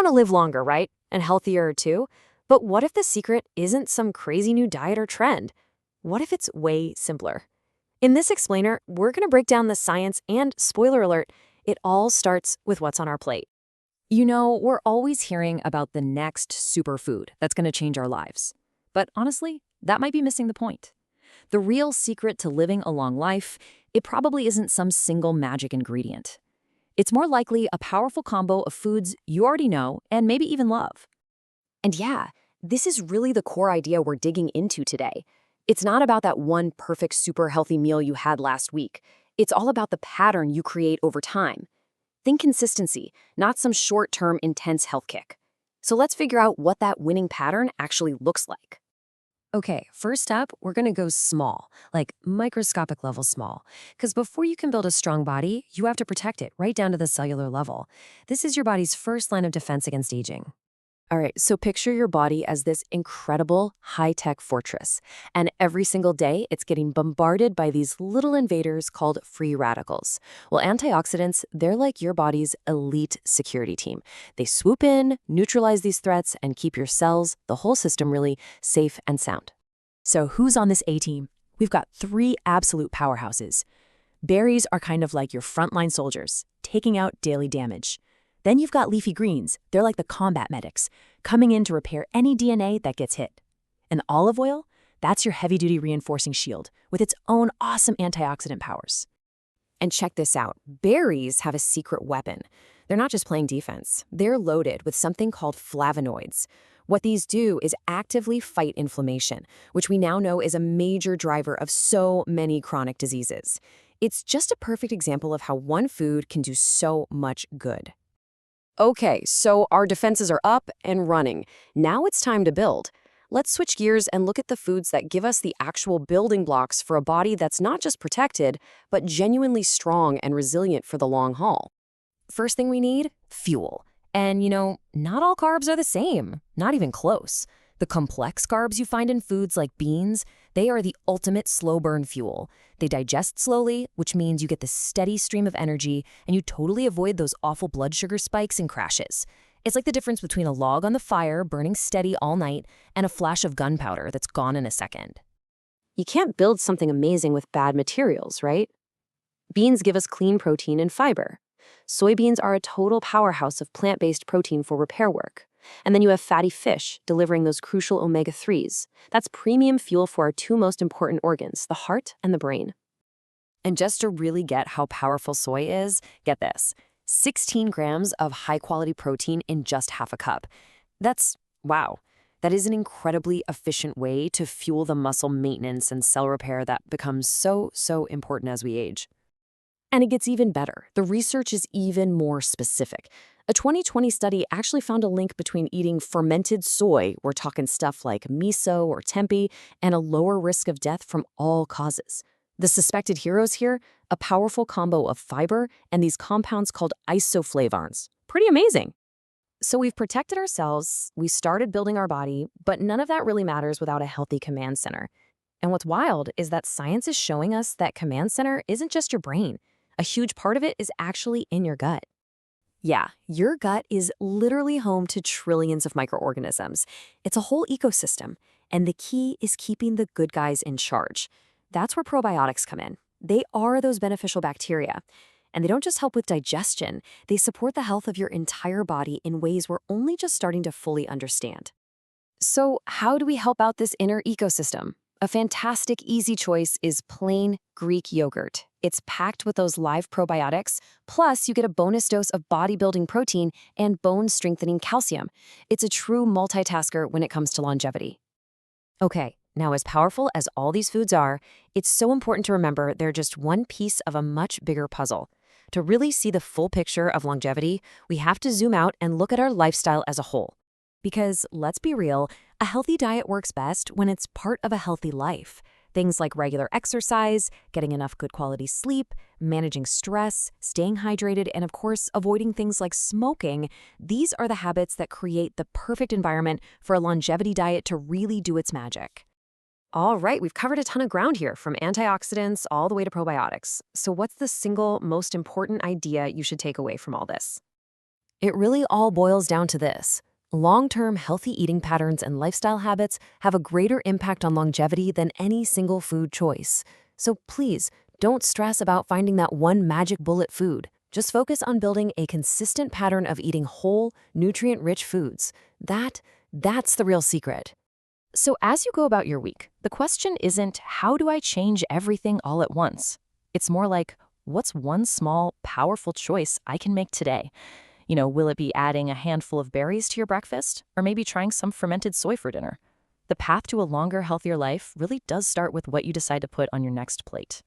want to live longer, right? And healthier too. But what if the secret isn't some crazy new diet or trend? What if it's way simpler? In this explainer, we're going to break down the science and, spoiler alert, it all starts with what's on our plate. You know, we're always hearing about the next superfood that's going to change our lives. But honestly, that might be missing the point. The real secret to living a long life, it probably isn't some single magic ingredient. It's more likely a powerful combo of foods you already know and maybe even love. And yeah, this is really the core idea we're digging into today. It's not about that one perfect super healthy meal you had last week. It's all about the pattern you create over time. Think consistency, not some short-term intense health kick. So let's figure out what that winning pattern actually looks like. Okay, first up, we're going to go small, like microscopic level small. Because before you can build a strong body, you have to protect it right down to the cellular level. This is your body's first line of defense against aging. All right, so picture your body as this incredible high-tech fortress. And every single day, it's getting bombarded by these little invaders called free radicals. Well, antioxidants, they're like your body's elite security team. They swoop in, neutralize these threats, and keep your cells, the whole system really, safe and sound. So who's on this A-team? We've got three absolute powerhouses. Berries are kind of like your frontline soldiers, taking out daily damage. Then you've got leafy greens. They're like the combat medics, coming in to repair any DNA that gets hit. And olive oil, that's your heavy-duty reinforcing shield with its own awesome antioxidant powers. And check this out. Berries have a secret weapon. They're not just playing defense. They're loaded with something called flavonoids. What these do is actively fight inflammation, which we now know is a major driver of so many chronic diseases. It's just a perfect example of how one food can do so much good. Okay, so our defenses are up and running. Now it's time to build. Let's switch gears and look at the foods that give us the actual building blocks for a body that's not just protected, but genuinely strong and resilient for the long haul. First thing we need, fuel. And you know, not all carbs are the same, not even close. The complex carbs you find in foods like beans, they are the ultimate slow burn fuel. They digest slowly, which means you get this steady stream of energy and you totally avoid those awful blood sugar spikes and crashes. It's like the difference between a log on the fire burning steady all night and a flash of gunpowder that's gone in a second. You can't build something amazing with bad materials, right? Beans give us clean protein and fiber. Soybeans are a total powerhouse of plant-based protein for repair work. And then you have fatty fish, delivering those crucial omega-3s. That's premium fuel for our two most important organs, the heart and the brain. And just to really get how powerful soy is, get this. 16 grams of high-quality protein in just half a cup. Wow. That is an incredibly efficient way to fuel the muscle maintenance and cell repair that becomes so important as we age. And it gets even better. The research is even more specific. A 2020 study actually found a link between eating fermented soy, we're talking stuff like miso or tempeh, and a lower risk of death from all causes. The suspected heroes here, a powerful combo of fiber and these compounds called isoflavones. Pretty amazing. So we've protected ourselves, we started building our body, but none of that really matters without a healthy command center. And what's wild is that science is showing us that command center isn't just your brain. A huge part of it is actually in your gut. Yeah, your gut is literally home to trillions of microorganisms. It's a whole ecosystem, and the key is keeping the good guys in charge. That's where probiotics come in. They are those beneficial bacteria. And they don't just help with digestion, they support the health of your entire body in ways we're only just starting to fully understand. So how do we help out this inner ecosystem? A fantastic, easy choice is plain Greek yogurt. It's packed with those live probiotics, plus you get a bonus dose of bodybuilding protein and bone-strengthening calcium. It's a true multitasker when it comes to longevity. Okay, now as powerful as all these foods are, it's so important to remember they're just one piece of a much bigger puzzle. To really see the full picture of longevity, we have to zoom out and look at our lifestyle as a whole. Because, let's be real, a healthy diet works best when it's part of a healthy life. Things like regular exercise, getting enough good quality sleep, managing stress, staying hydrated, and of course, avoiding things like smoking. These are the habits that create the perfect environment for a longevity diet to really do its magic. All right, we've covered a ton of ground here, from antioxidants all the way to probiotics. So what's the single most important idea you should take away from all this? It really all boils down to this. Long-term healthy eating patterns and lifestyle habits have a greater impact on longevity than any single food choice. So please, don't stress about finding that one magic bullet food. Just focus on building a consistent pattern of eating whole, nutrient-rich foods. That's the real secret. So as you go about your week, the question isn't, how do I change everything all at once? It's more like, what's one small, powerful choice I can make today? Will it be adding a handful of berries to your breakfast, or maybe trying some fermented soy for dinner? The path to a longer, healthier life really does start with what you decide to put on your next plate.